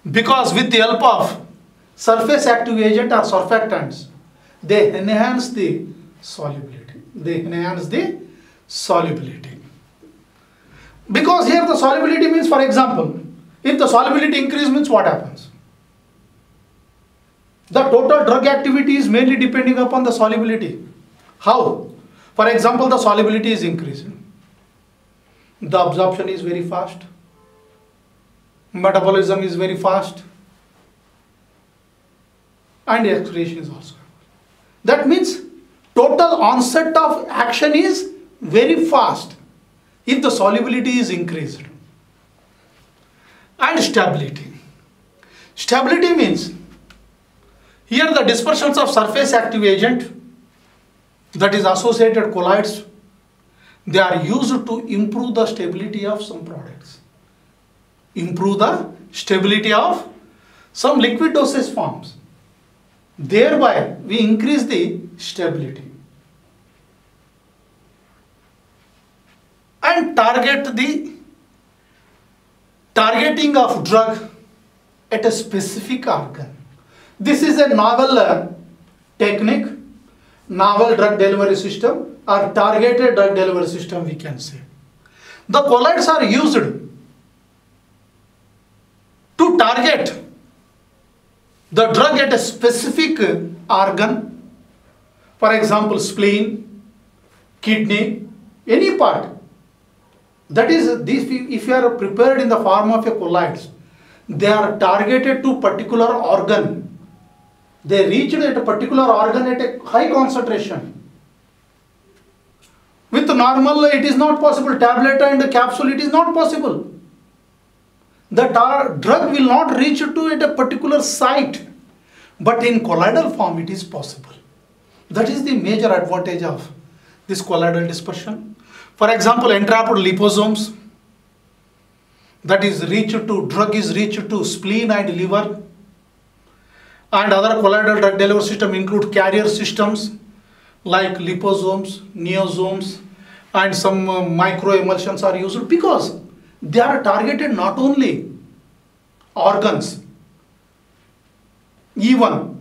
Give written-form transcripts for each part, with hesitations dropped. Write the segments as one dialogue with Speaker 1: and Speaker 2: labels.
Speaker 1: because with the help of surface active agent or surfactants, they enhance the solubility. They enhance the solubility. Because here the solubility means, for example, if the solubility increase means what happens? The total drug activity is mainly depending upon the solubility. How? For example, the solubility is increasing. The absorption is very fast. Metabolism is very fast. And the excretion is also. That means total onset of action is very fast if the solubility is increased. And stability. Stability means here the dispersions of surface active agent, that is associated colloids, they are used to improve the stability of some products. Improve the stability of some liquid dosage forms. Thereby we increase the stability. And targeting of drug at a specific organ. This is a novel technique, novel drug delivery system or targeted drug delivery system we can say. The colloids are used to target the drug at a specific organ, for example spleen, kidney, any part. That is, this, if you are prepared in the form of a colloids, they are targeted to particular organ. They reach at a particular organ at a high concentration. With normal, it is not possible. Tablet and capsule, it is not possible. The drug will not reach to at a particular site. But in colloidal form, it is possible. That is the major advantage of this colloidal dispersion. For example, entrapped liposomes, that is drug is reached to spleen and liver. And other colloidal drug delivery system include carrier systems like liposomes, neosomes, and some microemulsions are used because they are targeted not only organs, even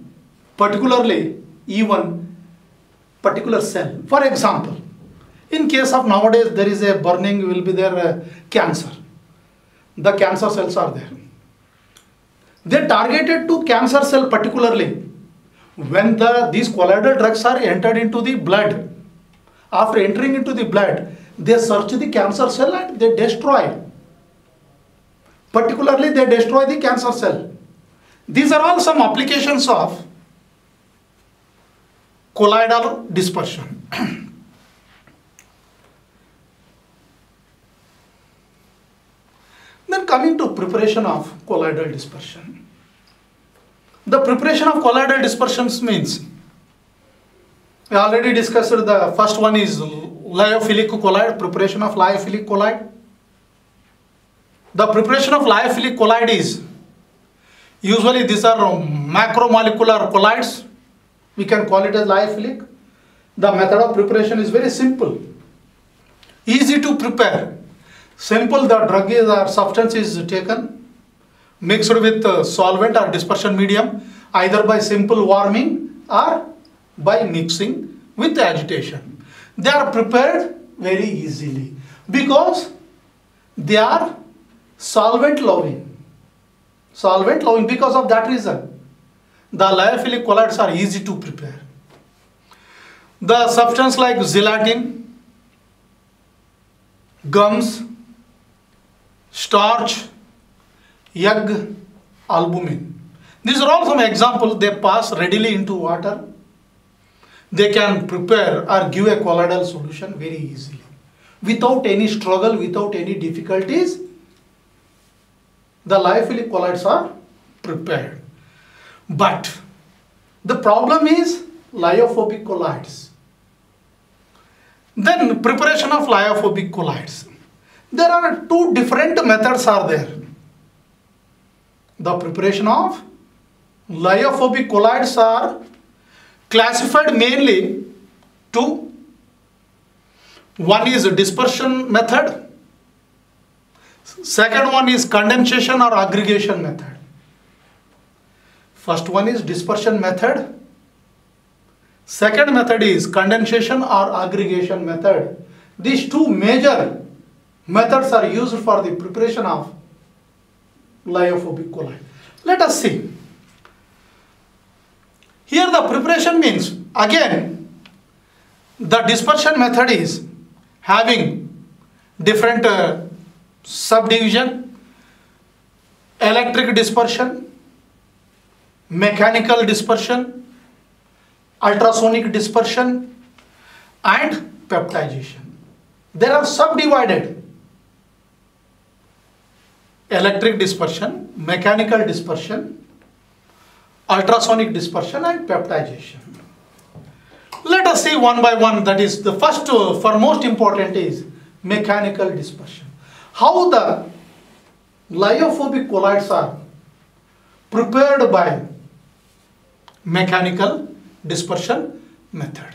Speaker 1: particular cell. For example, in case of nowadays there is a burning, will be there cancer. The cancer cells are there. They targeted to cancer cell particularly. When these colloidal drugs are entered into the blood, after entering into the blood, they search the cancer cell and they destroy. Particularly they destroy the cancer cell. These are all some applications of colloidal dispersion. Then coming to preparation of colloidal dispersion. The preparation of colloidal dispersions means, we already discussed the first one is lyophilic colloid, preparation of lyophilic colloid. The preparation of lyophilic colloid is, usually these are macromolecular colloids, we can call it as lyophilic. The method of preparation is very simple, easy to prepare. Simple, the drug is or substance is taken, mixed with solvent or dispersion medium, either by simple warming or by mixing with agitation. They are prepared very easily because they are solvent loving. Solvent loving, because of that reason, the lyophilic colloids are easy to prepare. The substance like gelatin, gums, starch, egg, albumin. These are all some examples. They pass readily into water. They can prepare or give a colloidal solution very easily. Without any struggle, without any difficulties, the lyophilic colloids are prepared. But the problem is lyophobic colloids. Then preparation of lyophobic colloids. There are two different methods are there. The preparation of lyophobic colloids are classified mainly to, one is dispersion method, second one is condensation or aggregation method. First one is dispersion method. Second method is condensation or aggregation method. These two major methods are used for the preparation of lyophobic colloid. Let us see. Here the preparation means, again, the dispersion method is having different subdivision: electric dispersion, mechanical dispersion, ultrasonic dispersion, and peptidization. They are subdivided: electric dispersion, mechanical dispersion, ultrasonic dispersion, and peptidization. Let us see one by one. That is the first, for most important, is mechanical dispersion. How the lyophobic colloids are prepared by mechanical dispersion method.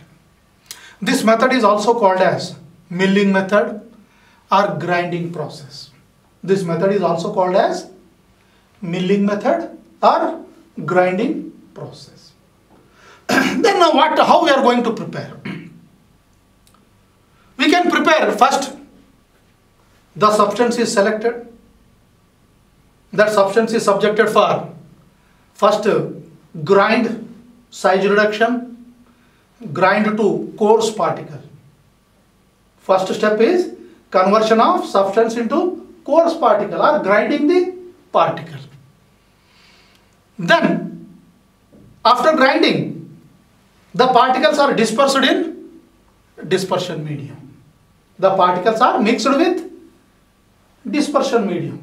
Speaker 1: This method is also called as milling method or grinding process. This method is also called as milling method or grinding process. Then now how we are going to prepare? We can prepare first. The substance is selected. That substance is subjected for first grind, size reduction, grind to coarse particle. First step is conversion of substance into coarse particle or grinding the particle. Then after grinding, the particles are dispersed in dispersion medium. The particles are mixed with dispersion medium.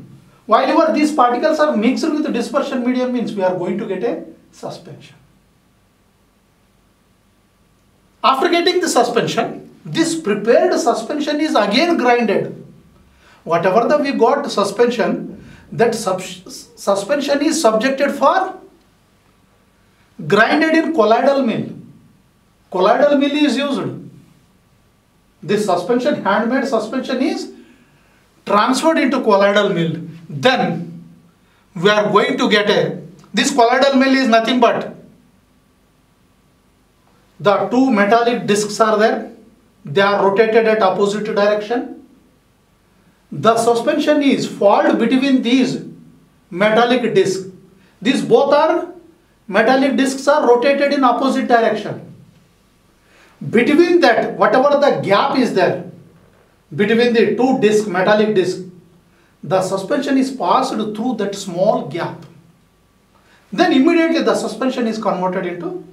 Speaker 1: While these particles are mixed with the dispersion medium means we are going to get a suspension. After getting the suspension, this prepared suspension is again grinded. Whatever we got suspension, that suspension is subjected for grinded in colloidal mill. Colloidal mill is used. This suspension, handmade suspension, is transferred into colloidal mill. Then we are going to get this colloidal mill is nothing but the two metallic discs are there. They are rotated at opposite direction. The suspension is folded between these metallic discs. These both are metallic discs are rotated in opposite direction. Between that, whatever the gap is there, between the two discs, metallic discs, the suspension is passed through that small gap. Then immediately the suspension is converted into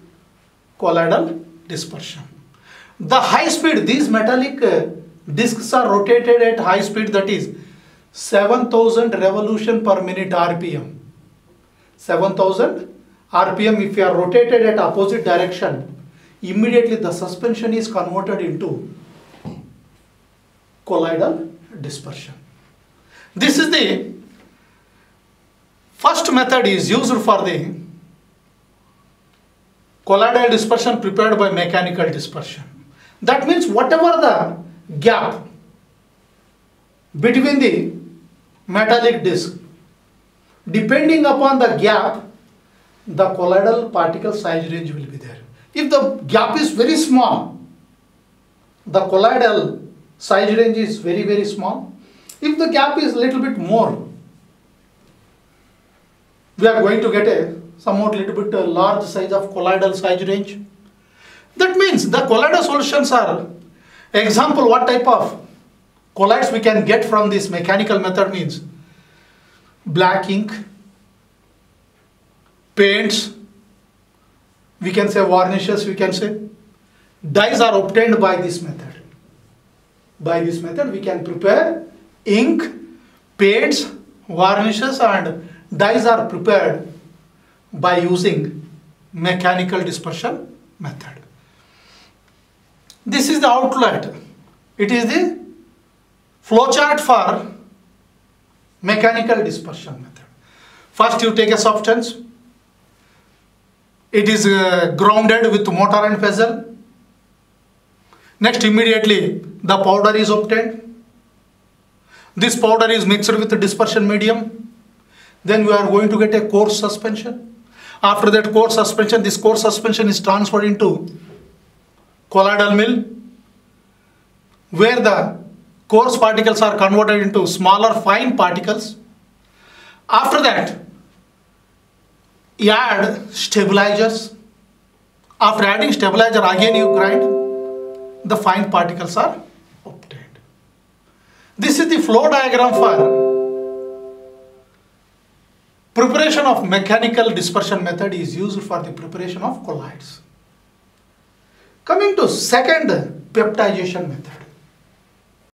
Speaker 1: colloidal dispersion. The high speed, these metallic discs are rotated at high speed, that is 7000 revolution per minute RPM. 7000 RPM, if you are rotated at opposite direction, immediately the suspension is converted into colloidal dispersion. This is the first method is used for the colloidal dispersion prepared by mechanical dispersion. That means whatever the gap between the metallic disc, depending upon the gap, the colloidal particle size range will be there. If the gap is very small, the colloidal size range is very, very small. If the gap is little bit more, we are going to get a somewhat little bit large size of colloidal size range. That means the colloidal solutions are, example, what type of colloids we can get from this mechanical method means black ink, paints, we can say varnishes, we can say dyes are obtained by this method. By this method we can prepare ink, paints, varnishes, and dyes are prepared by using mechanical dispersion method. This is the outlet. It is the flowchart for mechanical dispersion method. First you take a substance. It is grounded with mortar and pestle. Next, immediately the powder is obtained. This powder is mixed with the dispersion medium. Then we are going to get a coarse suspension. After that, core suspension. This core suspension is transferred into colloidal mill, where the coarse particles are converted into smaller fine particles. After that, you add stabilizers. After adding stabilizer, again you grind. The fine particles are obtained. This is the flow diagram for preparation of mechanical dispersion method is used for the preparation of colloids. Coming to second, peptidization method.